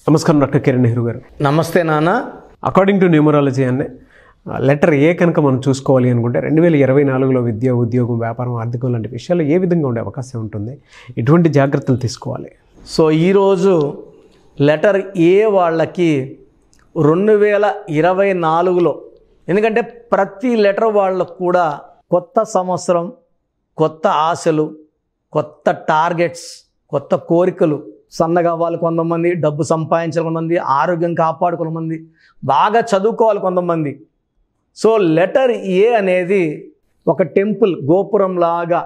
నమస్కారం డాక్టర్ కిరణ్ నెహ్రూ గారు. నమస్తే నాన్న. అకార్డింగ్ టు న్యూమరాలజీ అనే లెటర్ ఏ కనుక మనం చూసుకోవాలి అనుకుంటే 2024లో విద్య, ఉద్యోగం, వ్యాపారం, ఆర్థికం లాంటి విషయాలు ఏ విధంగా ఉండే అవకాశం ఉంటుంది, ఎటువంటి జాగ్రత్తలు తీసుకోవాలి? సో ఈరోజు లెటర్ ఏ వాళ్ళకి 2024లో, ఎందుకంటే ప్రతి లెటర్ వాళ్ళకు కూడా కొత్త సంవత్సరం, కొత్త ఆశలు, కొత్త టార్గెట్స్, కొత్త కోరికలు. సన్నగా అవ్వాలి కొంతమంది, డబ్బు సంపాదించాలి కొంతమంది, ఆరోగ్యం కాపాడు కొంతమంది, బాగా చదువుకోవాలి కొంతమంది. సో లెటర్ ఏ అనేది ఒక టెంపుల్ గోపురం లాగా,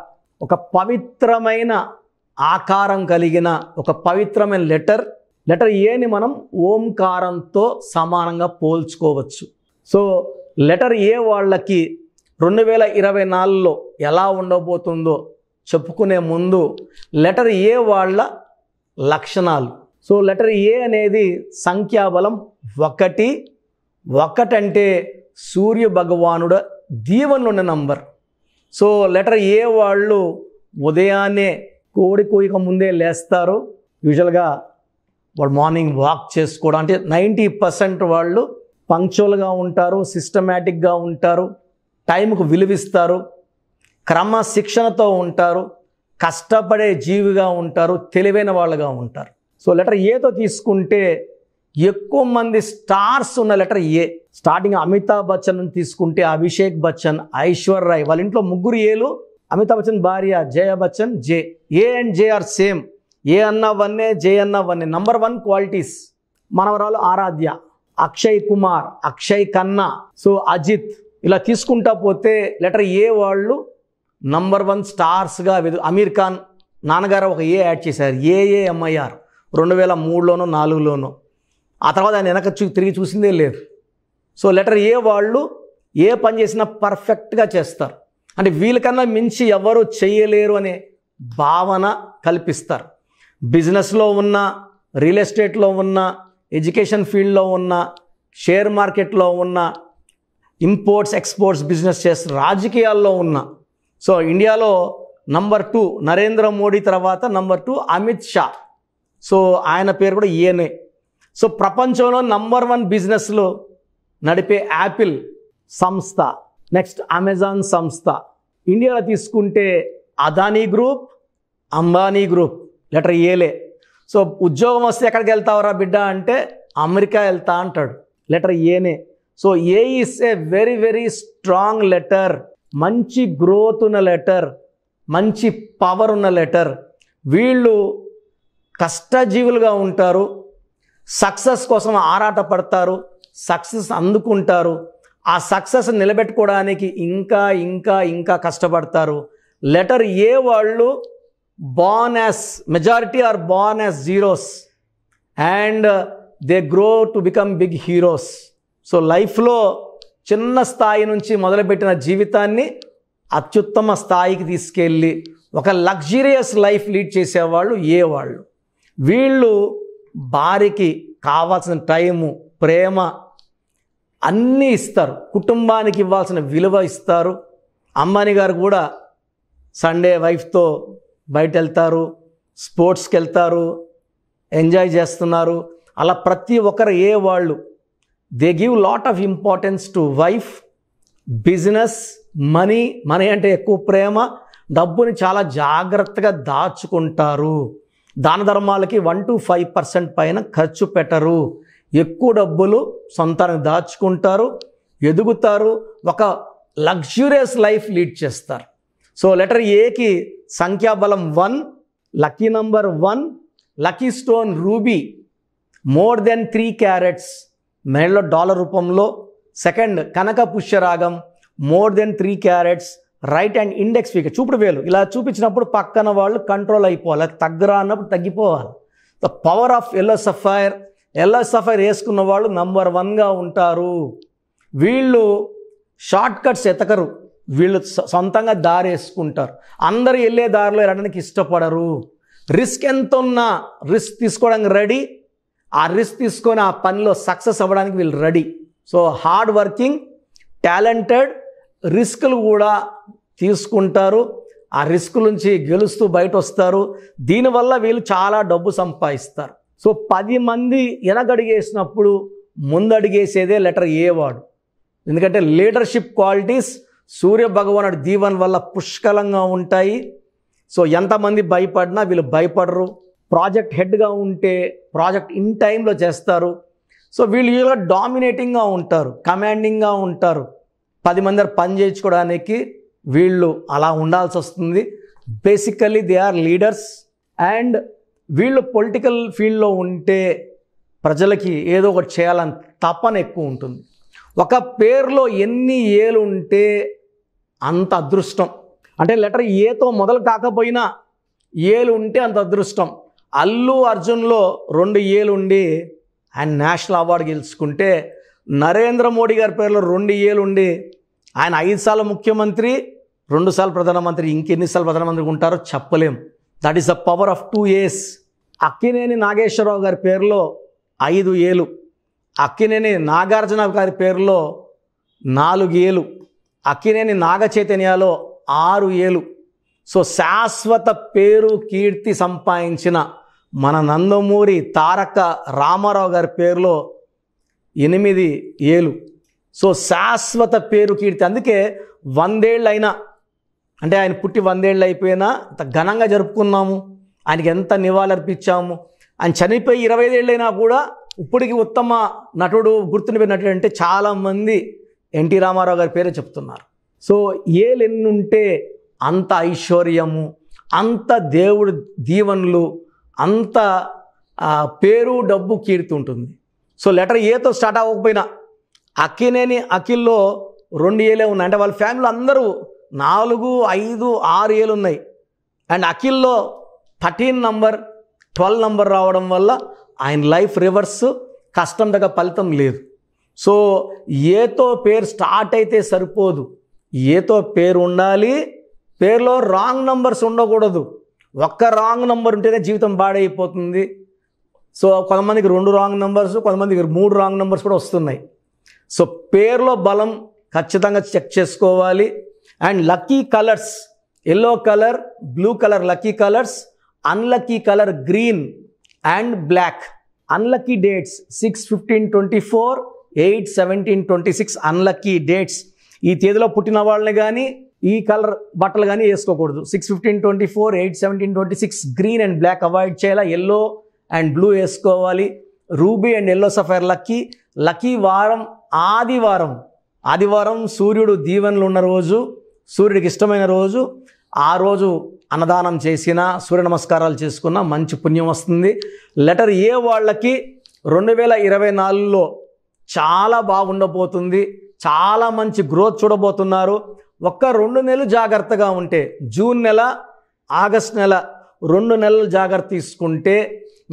ఒక పవిత్రమైన ఆకారం కలిగిన ఒక పవిత్రమైన లెటర్ ఏని మనం ఓంకారంతో సమానంగా పోల్చుకోవచ్చు. సో లెటర్ ఏ వాళ్ళకి 2024లో ఎలా ఉండబోతుందో చెప్పుకునే ముందు లెటర్ ఏ వాళ్ళ లక్షణాలు. సో లెటర్ ఏ అనేది సంఖ్యాబలం 1. 1 అంటే సూర్య భగవానుడు దీవెనలు ఉన్న నంబర్. సో లెటర్ ఏ వాళ్ళు ఉదయాన్నే కోడి కూయక ముందే లేస్తారు. యూజువల్గా వాళ్ళు మార్నింగ్ వాక్ చేసుకోవడం, అంటే 90% వాళ్ళు పంక్చువల్గా ఉంటారు, సిస్టమేటిక్గా ఉంటారు, టైంకు విలువిస్తారు, క్రమశిక్షణతో ఉంటారు, కష్టపడే జీవిగా ఉంటారు, తెలివైన వాళ్ళుగా ఉంటారు. సో లెటర్ ఏతో తీసుకుంటే ఎక్కువ మంది స్టార్స్ ఉన్న letter A. Starting Amitabh Bachchan తీసుకుంటే అభిషేక్ బచ్చన్, ఐశ్వర్య రాయ్, వాళ్ళ ఇంట్లో 3 ఏలు. అమితాబ్ బచ్చన్ భార్య Jaya Bachchan J. A and J are same. A అన్న వన్నే, జే అన్న వన్నే. Number 1 qualities. మనవరాలు ఆరాధ్య, అక్షయ్ కుమార్, అక్షయ్ ఖన్నా, సో అజిత్, ఇలా తీసుకుంటా పోతే లెటర్ ఏ వాళ్ళు నంబర్ 1 స్టార్స్గా. అమీర్ ఖాన్ నాన్నగారు ఒక ఏ యాడ్ చేశారు, AAMIR 2003లోనో 2004లోనో. ఆ తర్వాత ఆయన వెనక తిరిగి చూసిందే లేదు. సో లెటర్ ఏ వాళ్ళు ఏ పని చేసినా పర్ఫెక్ట్గా చేస్తారు, అంటే వీళ్ళకన్నా మించి ఎవరు చేయలేరు అనే భావన కల్పిస్తారు. బిజినెస్లో ఉన్న, రియల్ ఎస్టేట్లో ఉన్న, ఎడ్యుకేషన్ ఫీల్డ్లో ఉన్న, షేర్ మార్కెట్లో ఉన్న, ఇంపోర్ట్స్ ఎక్స్పోర్ట్స్ బిజినెస్ చేస్తూ, రాజకీయాల్లో ఉన్న. సో ఇండియాలో నంబర్ 2 నరేంద్ర మోడీ తర్వాత నంబర్ 2 అమిత్ షా. సో ఆయన పేరు కూడా ఏనే. సో ప్రపంచంలో నంబర్ 1 బిజినెస్లో నడిపే యాపిల్ సంస్థ, నెక్స్ట్ అమెజాన్ సంస్థ. ఇండియాలో తీసుకుంటే Adani group, Ambani group, letter ఏలే. సో ఉద్యోగం వస్తే ఎక్కడికి వెళ్తావరా బిడ్డ అంటే అమెరికా వెళ్తా అంటాడు, లెటర్ ఏనే. So A is a very very strong letter. మంచి గ్రోత్ ఉన్న లెటర్, మంచి పవర్ ఉన్న లెటర్. వీళ్ళు కష్టజీవులుగా ఉంటారు, సక్సెస్ కోసం ఆరాటపడతారు, సక్సెస్ అందుకుంటారు, ఆ సక్సెస్ నిలబెట్టుకోవడానికి ఇంకా ఇంకా ఇంకా కష్టపడతారు. లెటర్ ఏ వాళ్ళు born as, majority are born as zeros and they grow to become big heroes. So లైఫ్లో చిన్న స్థాయి నుంచి మొదలుపెట్టిన జీవితాన్ని అత్యుత్తమ స్థాయికి తీసుకెళ్ళి ఒక లగ్జరియస్ లైఫ్ లీడ్ చేసేవాళ్ళు ఏ వాళ్ళు. వీళ్ళు భార్యకి కావాల్సిన టైము, ప్రేమ అన్నీ ఇస్తారు, కుటుంబానికి ఇవ్వాల్సిన విలువ ఇస్తారు. అంబానీ గారు కూడా సండే వైఫ్తో బయట వెళ్తారు, స్పోర్ట్స్కి వెళ్తారు, ఎంజాయ్ చేస్తున్నారు. అలా ప్రతి ఒక్కరు ఏ వాళ్ళు they give lot of importance to wife, business, money అంటే ఎక్కువ ప్రేమ, డబ్బుని చాలా జాగ్రత్తగా దాచుకుంటారు. దాన ధర్మాలకి 1 to 5% పైన ఖర్చు పెట్టరు. ఎక్కువ డబ్బులు సొంతానికి దాచుకుంటారు, ఎదుగుతారు, ఒక లగ్జూరియస్ లైఫ్ లీడ్ చేస్తారు. సో లెటర్ ఏకి సంఖ్యాబలం 1, lucky number 1, lucky stone ruby, more than 3 carats, మెడలో డాలర్ రూపంలో. సెకండ్ కనక పుష్యరాగం, more than 3 carats, right hand index finger, చూపుడు వేలు ఇలా చూపించినప్పుడు పక్కన వాళ్ళు కంట్రోల్ అయిపోవాలి, తగ్గరా అన్నప్పుడు తగ్గిపోవాలి. The power of yellow sapphire వేసుకున్న వాళ్ళు నంబర్ 1గా ఉంటారు. వీళ్ళు షార్ట్ కట్స్ ఎతకరు, వీళ్ళు సొంతంగా దారి వేసుకుంటారు. అందరూ వెళ్ళే దారిలో వెళ్ళడానికి ఇష్టపడరు. రిస్క్ ఎంత ఉన్నా రిస్క్ తీసుకోవడానికి రెడీ, ఆ రిస్క్ తీసుకొని ఆ పనిలో సక్సెస్ అవ్వడానికి వీళ్ళు ready. So hard working, talented, రిస్కులు కూడా తీసుకుంటారు, ఆ రిస్క్ నుంచి గెలుస్తూ బయట వస్తారు. దీనివల్ల వీళ్ళు చాలా డబ్బు సంపాదిస్తారు. సో 10 మంది వెనకడుగేసినప్పుడు ముందడుగేసేదే లెటర్ ఏ వాడు. ఎందుకంటే లీడర్షిప్ క్వాలిటీస్ సూర్య భగవానుడి దీవెన వల్ల పుష్కలంగా ఉంటాయి. సో ఎంతమంది భయపడినా వీళ్ళు భయపడరు. ప్రాజెక్ట్ హెడ్గా ఉంటే ప్రాజెక్ట్ ఇన్ టైంలో చేస్తారు. సో వీళ్ళు యూజువల్గా డామినేటింగ్గా ఉంటారు, కమాండింగ్గా ఉంటారు. 10 మంది పని చేయించుకోవడానికి వీళ్ళు అలా ఉండాల్సి వస్తుంది. Basically they are leaders. And వీళ్ళు పొలిటికల్ ఫీల్డ్లో ఉంటే ప్రజలకి ఏదో ఒకటి చేయాలని తపన ఎక్కువ ఉంటుంది. ఒక పేరులో ఎన్ని ఏలు ఉంటే అంత అదృష్టం. అంటే లెటర్ ఏతో మొదలు కాకపోయినా ఏలు ఉంటే అంత అదృష్టం. అల్లు అర్జున్లో 2 ఏలు ఉండి ఆయన నేషనల్ అవార్డు గెలుచుకుంటే, నరేంద్ర మోడీ గారి పేరులో 2 ఏలు ఉండి ఆయన 5 సార్లు ముఖ్యమంత్రి, 2 సార్లు ప్రధానమంత్రి, ఇంకెన్నిసార్లు ప్రధానమంత్రి ఉంటారో చెప్పలేం. That is the power of 2 ఏస్. అక్కినేని నాగేశ్వరరావు గారి పేరులో 5 ఏలు, అక్కినేని నాగార్జున గారి పేరులో 4 ఏలు, అక్కినేని నాగ చైతన్యలో 6 ఏలు. సో శాశ్వత పేరు కీర్తి సంపాదించిన మన నందమూరి తారక రామారావు గారి పేరులో 8 ఏలు. సో శాశ్వత పేరు కీర్తి. అందుకే 100 ఏళ్ళు అయినా, అంటే ఆయన పుట్టి 100 ఏళ్ళు అయిపోయినా ఇంత ఘనంగా జరుపుకున్నాము, ఆయనకి ఎంత నివాళులర్పించాము. ఆయన చనిపోయి 25 ఏళ్ళైనా కూడా ఇప్పటికి ఉత్తమ నటుడు, గుర్తుండిపోయిన నటుడు అంటే చాలామంది ఎన్టీ రామారావు గారి పేరే చెప్తున్నారు. సో ఏలు ఎన్నుంటే అంత ఐశ్వర్యము, అంత దేవుడు దీవెనలు, అంత పేరు, డబ్బు, కీర్తి ఉంటుంది. సో లెటర్ ఏతో స్టార్ట్ అవ్వకపోయినా అక్కినేని అఖిల్లో 2 ఏలే ఉన్నాయి. అంటే వాళ్ళ ఫ్యామిలీ అందరూ 4, 5, 6 ఏలు ఉన్నాయి. అండ్ అఖిల్లో 13 నంబర్, 12 నంబర్ రావడం వల్ల ఆయన లైఫ్ రివర్స్, కష్టం దగ్గర ఫలితం లేదు. సో ఏతో పేరు స్టార్ట్ అయితే సరిపోదు, ఏతో పేరు ఉండాలి. పేరులో రాంగ్ నంబర్స్ ఉండకూడదు. ఒక్క రాంగ్ నంబర్ ఉంటేనే జీవితం బాడైపోతుంది. సో కొంతమందికి 2 రాంగ్ నంబర్స్, కొంతమందికి 3 రాంగ్ నంబర్స్ కూడా వస్తున్నాయి. సో పేరులో బలం ఖచ్చితంగా చెక్ చేసుకోవాలి. And lucky colours, yellow colour, blue colour lucky colours, unlucky colour green and black. Unlucky dates 6/15/24, 8/17/26 unlucky dates. ఈ తేదీలో పుట్టిన వాళ్ళని కానీ ఈ కలర్ బట్టలు కానీ వేసుకోకూడదు. 6/15/24, 8/17/26 గ్రీన్ అండ్ బ్లాక్ అవాయిడ్ చేయాలి. ఎల్లో అండ్ బ్లూ వేసుకోవాలి. Ruby and yellow sapphire lucky. Lucky వారం ఆదివారం. ఆదివారం సూర్యుడు దీవెనలు ఉన్న రోజు, సూర్యుడికి ఇష్టమైన రోజు. ఆ రోజు అన్నదానం చేసిన, సూర్య నమస్కారాలు చేసుకున్న మంచి పుణ్యం వస్తుంది. లెటర్ ఏ వాళ్ళకి 2024లో చాలా బాగుండబోతుంది. చాలా మంచి గ్రోత్ చూడబోతున్నారు. ఒక్క 2 నెలలు జాగ్రత్తగా ఉంటే, జూన్ నెల, ఆగస్ట్ నెల 2 నెలలు జాగ్రత్త తీసుకుంటే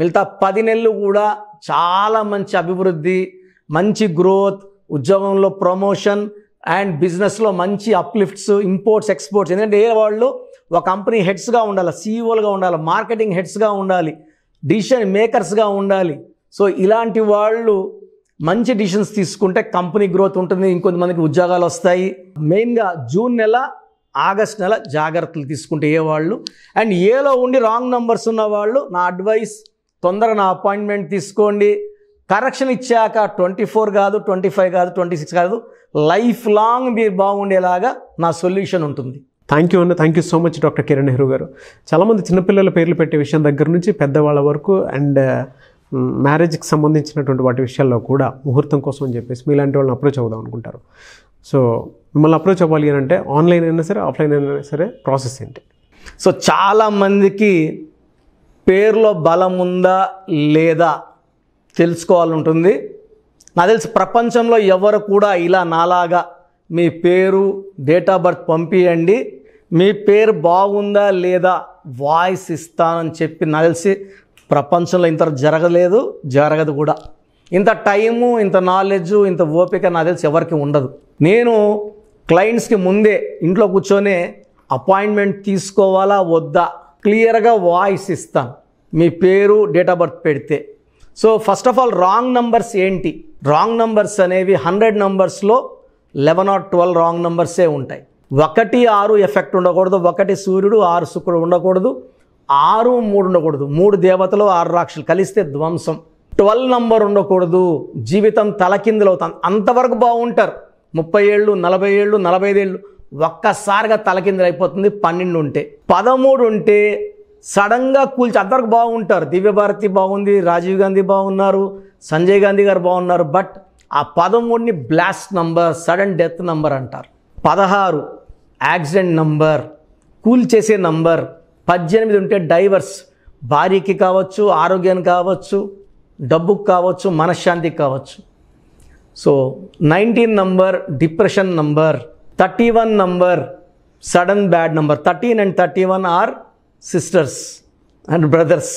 మిగతా 10 నెలలు కూడా చాలా మంచి అభివృద్ధి, మంచి గ్రోత్, ఉద్యోగంలో ప్రమోషన్ అండ్ బిజినెస్లో మంచి అప్లిఫ్ట్స్, ఇంపోర్ట్స్, ఎక్స్పోర్ట్స్. ఎందుకంటే ఏ వాళ్ళు ఒక కంపెనీ హెడ్స్గా ఉండాలి, సీఈఓలుగా ఉండాలి, మార్కెటింగ్ హెడ్స్గా ఉండాలి, డిసిషన్ మేకర్స్గా ఉండాలి. సో ఇలాంటి వాళ్ళు మంచి డిసిషన్స్ తీసుకుంటే కంపెనీ గ్రోత్ ఉంటుంది, ఇంకొంతమందికి ఉద్యోగాలు వస్తాయి. మెయిన్గా జూన్ నెల, ఆగస్ట్ నెల జాగ్రత్తలు తీసుకుంటే ఏ వాళ్ళు. అండ్ ఏలో ఉండి రాంగ్ నంబర్స్ ఉన్న వాళ్ళు నా అడ్వైస్, తొందరగా నా అపాయింట్మెంట్ తీసుకోండి. కరెక్షన్ ఇచ్చాక 24 కాదు, 25 కాదు, 26 కాదు, లైఫ్ లాంగ్ మీరు బాగుండేలాగా నా సొల్యూషన్ ఉంటుంది. థ్యాంక్ యూ అన్న. Thank you so much doctor Kiran Nehru గారు. చాలామంది చిన్నపిల్లల పేర్లు పెట్టే విషయం దగ్గర నుంచి పెద్దవాళ్ళ వరకు అండ్ మ్యారేజ్కి సంబంధించినటువంటి వాటి విషయాల్లో కూడా ముహూర్తం కోసం అని చెప్పేసి మీలాంటి వాళ్ళని అప్రోచ్ అవుదాం అనుకుంటారు. సో మిమ్మల్ని అప్రోచ్ అవ్వాలి అని అంటే ఆన్లైన్ అయినా సరే, ఆఫ్లైన్ అయినా సరే ప్రాసెస్ ఏంటి? సో చాలామందికి పేరులో బలం ఉందా లేదా తెలుసుకోవాలంటుంది. నాకు తెలిసి ప్రపంచంలో ఎవరు కూడా ఇలా నాలాగా మీ పేరు, డేట్ ఆఫ్ బర్త్ పంపియండి, మీ పేరు బాగుందా లేదా వాయిస్ ఇస్తానని చెప్పి నాకు తెలిసి ప్రపంచంలో ఇంత జరగలేదు, జరగదు కూడా. ఇంత టైము, ఇంత నాలెడ్జు, ఇంత ఓపిక నాకు తెలిసి ఎవరికి ఉండదు. నేను క్లయింట్స్కి ముందే ఇంట్లో కూర్చొనే అపాయింట్మెంట్ తీసుకోవాలా వద్దా క్లియర్గా వాయిస్ ఇస్తాను మీ పేరు, డేట్ ఆఫ్ బర్త్ పెడితే. So first of all wrong numbers ఏంటి? రాంగ్ నంబర్స్ అనేవి 100 నంబర్స్లో 11 or 12 రాంగ్ నంబర్సే ఉంటాయి. 1, 6 ఎఫెక్ట్ ఉండకూడదు, 1 సూర్యుడు 6 శుక్రుడు ఉండకూడదు, 6, 3 ఉండకూడదు. 3 దేవతలు 6 రాక్షసులు కలిస్తే ధ్వంసం. 12 నంబర్ ఉండకూడదు, జీవితం తలకిందులవుతాం. అంతవరకు బాగుంటారు. 30 ఏళ్ళు, 40 ఏళ్ళు, 45 ఏళ్ళు ఒక్కసారిగా తలకిందులు అయిపోతుంది. 12 ఉంటే, 13 ఉంటే సడన్గా కూల్చి అంతవరకు బాగుంటారు. దివ్యభారతి బాగుంది, రాజీవ్ గాంధీ బాగున్నారు, సంజయ్ గాంధీ గారు బాగున్నారు. బట్ ఆ 13ని blast number, sudden death number అంటారు. 16 యాక్సిడెంట్ నంబర్, కూల్ చేసే నంబర్. 18 ఉంటే డైవర్స్, భార్యకి కావచ్చు, ఆరోగ్యానికి కావచ్చు, డబ్బుకు కావచ్చు, మనశ్శాంతికి కావచ్చు. So 19 number depression number. 31 number sudden bad number. 13 and 31 are sisters and brothers.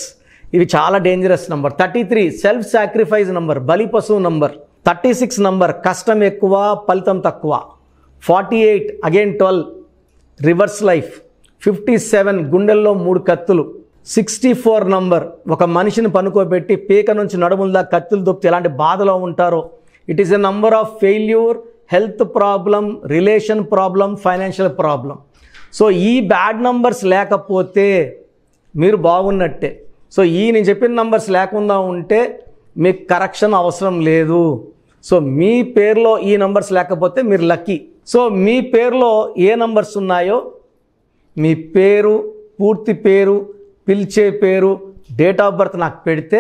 ఇవి చాలా dangerous number. 33 self sacrifice number, బలి పశువు నంబర్. 36 నంబర్ కష్టం ఎక్కువ, ఫలితం తక్కువ. 48 అగైన్ 12 రివర్స్ లైఫ్. 57 గుండెల్లో 3 కత్తులు. 64 నంబర్ ఒక మనిషిని పనుకోబెట్టి పీక నుంచి నడుముల కత్తులు దొప్పితే ఎలాంటి బాధలో ఉంటారో. It is a number of failure, health problem, relation problem, financial problem. So ఈ బ్యాడ్ నంబర్స్ లేకపోతే మీరు బాగున్నట్టే. సో నేను చెప్పిన నంబర్స్ లేకుండా ఉంటే మీకు కరెక్షన్ అవసరం లేదు. సో మీ పేరులో ఈ నంబర్స్ లేకపోతే మీరు లక్కీ. సో మీ పేరులో ఏ నంబర్స్ ఉన్నాయో, మీ పేరు, పూర్తి పేరు, పిలిచే పేరు, డేట్ ఆఫ్ బర్త్ నాకు పెడితే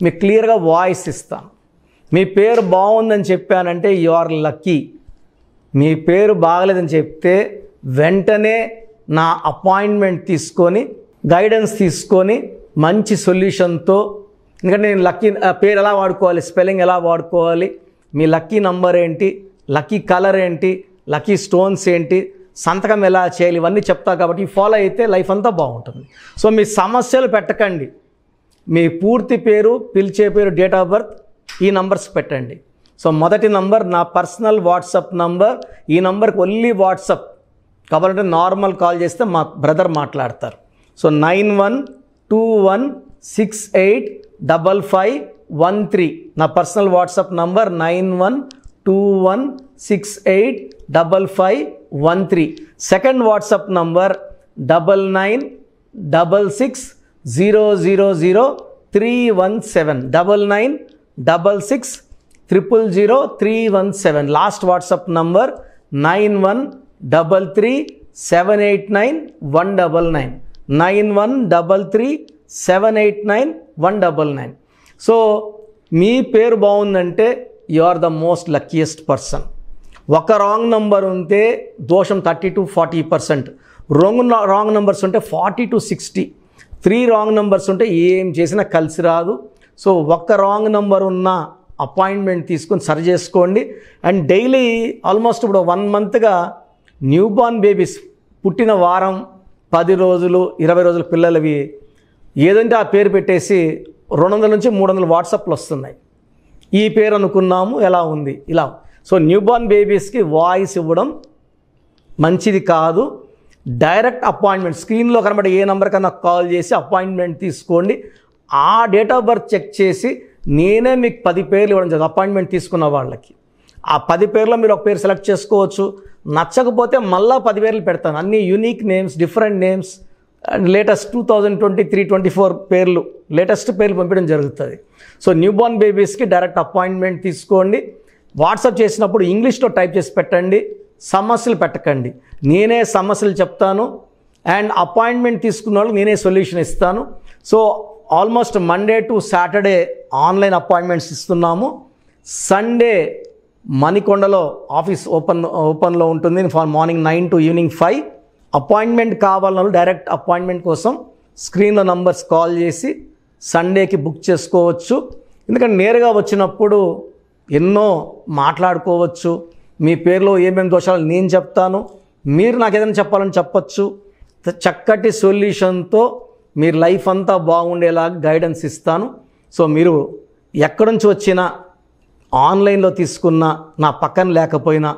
మీకు క్లియర్గా వాయిస్ ఇస్తాను. మీ పేరు బాగుందని చెప్పానంటే యు ఆర్ లక్కీ. మీ పేరు బాగలేదని చెప్తే వెంటనే నా అపాయింట్మెంట్ తీసుకొని, గైడెన్స్ తీసుకొని, మంచి సొల్యూషన్తో, ఎందుకంటే నేను లక్కీ పేరు ఎలా వాడుకోవాలి, స్పెల్లింగ్ ఎలా వాడుకోవాలి, మీ లక్కీ నంబర్ ఏంటి, లక్కీ కలర్ ఏంటి, లక్కీ స్టోన్స్ ఏంటి, సంతకం ఎలా చేయాలి, ఇవన్నీ చెప్తా. కాబట్టి ఫాలో అయితే లైఫ్ అంతా బాగుంటుంది. సో మీ సమస్యలు పెట్టకండి. మీ పూర్తి పేరు, పిలిచే పేరు, డేట్ ఆఫ్ బర్త్, ఈ నంబర్స్ పెట్టండి. సో మొదటి నంబర్ నా పర్సనల్ వాట్సాప్ నంబర్. ఈ నంబర్కి ఓన్లీ వాట్సాప్, కాబట్టి నార్మల్ కాల్ చేస్తే మా బ్రదర్ మాట్లాడతారు. సో 9121685513 నా personal WhatsApp number. 9121685513. Second WhatsApp number 9966000317. 9966000317. Last WhatsApp number 9133789199. 9133789199. So మీ పేరు బాగుందంటే you are the most luckiest person. ఒక రాంగ్ నంబర్ ఉంటే దోషం 30 to 40%. రాంగ్ నంబర్స్ ఉంటే 40 to 60. 3 రాంగ్ నంబర్స్ ఉంటే ఏం చేసినా కలిసి రాదు. సో ఒక్క రాంగ్ నంబర్ ఉన్న అపాయింట్మెంట్ తీసుకొని సరి చేసుకోండి. అండ్ డైలీ ఆల్మోస్ట్ ఇప్పుడు 1 మంత్గా న్యూ బార్న్ బేబీస్ పుట్టిన వారం, 10 రోజులు, 20 రోజుల పిల్లలవి ఏదంటే ఆ పేరు పెట్టేసి 200 నుంచి 300 వాట్సాప్లు వస్తున్నాయి. ఈ పేరు అనుకున్నాము, ఎలా ఉంది ఇలా. సో న్యూ బార్న్ బేబీస్కి వాయిస్ ఇవ్వడం మంచిది కాదు. డైరెక్ట్ అపాయింట్మెంట్, స్క్రీన్లో కనబడే ఏ నెంబర్ కన్నా కాల్ చేసి అపాయింట్మెంట్ తీసుకోండి. ఆ డేట్ ఆఫ్ బర్త్ చెక్ చేసి నేనే మీకు 10 పేర్లు ఇవ్వడం జరుగుతుంది అపాయింట్మెంట్ తీసుకున్న వాళ్ళకి. ఆ 10 పేర్లో మీరు ఒక పేరు సెలెక్ట్ చేసుకోవచ్చు. నచ్చకపోతే మళ్ళీ 10 పేర్లు పెడతాను. అన్ని unique names, different names, and latest 2023-24 పేర్లు, లేటెస్ట్ పేర్లు పంపించడం జరుగుతుంది. సో న్యూ బార్న్ బేబీస్కి డైరెక్ట్ అపాయింట్మెంట్ తీసుకోండి. వాట్సాప్ చేసినప్పుడు ఇంగ్లీష్లో టైప్ చేసి పెట్టండి, సమస్యలు పెట్టకండి. నేనే సమస్యలు చెప్తాను అండ్ అపాయింట్మెంట్ తీసుకున్న వాళ్ళకి నేనే సొల్యూషన్ ఇస్తాను. So almost Monday to Saturday online appointments ఇస్తున్నాము. సండే మణికొండలో ఆఫీస్ ఓపెన్లో ఉంటుంది మార్నింగ్ 9 to ఈవినింగ్ 5. అపాయింట్మెంట్ కావాలన్న డైరెక్ట్ అపాయింట్మెంట్ కోసం స్క్రీన్లో నంబర్స్ కాల్ చేసి సండేకి బుక్ చేసుకోవచ్చు. ఎందుకంటే నేరుగా వచ్చినప్పుడు ఎన్నో మాట్లాడుకోవచ్చు. మీ పేరులో ఏమేమి దోషాలు నేను చెప్తాను, మీరు నాకు ఏదైనా చెప్పాలని చెప్పచ్చు. చక్కటి సొల్యూషన్తో మీరు లైఫ్ అంతా బాగుండేలాగా గైడెన్స్ ఇస్తాను. సో మీరు ఎక్కడి నుంచి వచ్చినా, ఆన్లైన్లో తీసుకున్న, నా పక్కన లేకపోయినా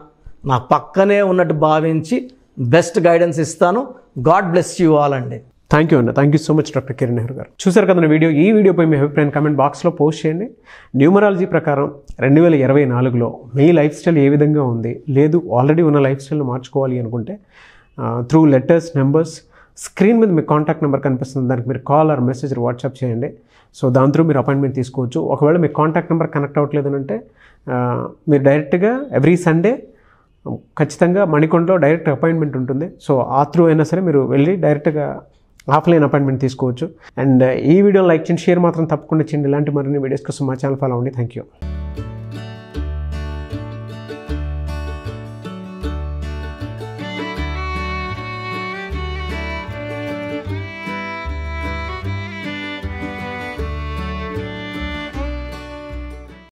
నా పక్కనే ఉన్నట్టు భావించి బెస్ట్ గైడెన్స్ ఇస్తాను. గాడ్ బ్లెస్ యూ ఆల్ అండి. థ్యాంక్ యూ అన్న. Thank you so much doctor Kiran Nehru గారు. చూసారు కదా వీడియో. ఈ వీడియోపై మీ అభిప్రాయం కామెంట్ బాక్స్లో పోస్ట్ చేయండి. న్యూమరాలజీ ప్రకారం 2024లో మీ లైఫ్ స్టైల్ ఏ విధంగా ఉంది, లేదు ఆల్రెడీ ఉన్న లైఫ్ స్టైల్ని మార్చుకోవాలి అనుకుంటే త్రూ లెటర్స్, నెంబర్స్, స్క్రీన్ మీద మీ కాంటాక్ట్ నెంబర్ కనిపిస్తుంది, దానికి మీరు కాల్ ఆర్ మెసేజ్ వాట్సాప్ చేయండి. సో దాని త్రూ మీరు అపాయింట్మెంట్ తీసుకోవచ్చు. ఒకవేళ మీ కాంటాక్ట్ నెంబర్ కనెక్ట్ అవ్వట్లేదు అంటే మీరు డైరెక్ట్గా ఎవ్రీ సండే ఖచ్చితంగా మణికొండలో డైరెక్ట్ అపాయింట్మెంట్ ఉంటుంది. సో ఆ త్రూ అయినా సరే మీరు వెళ్ళి డైరెక్ట్గా ఆఫ్లైన్ అపాయింట్మెంట్ తీసుకోవచ్చు. అండ్ ఈ వీడియో లైక్ చేయండి, షేర్ మాత్రం తప్పకుండా చేయండి. ఇలాంటి మరిన్ని వీడియోస్ కోసం మా ఛానల్ ఫాలో అవ్వండి. Thank you.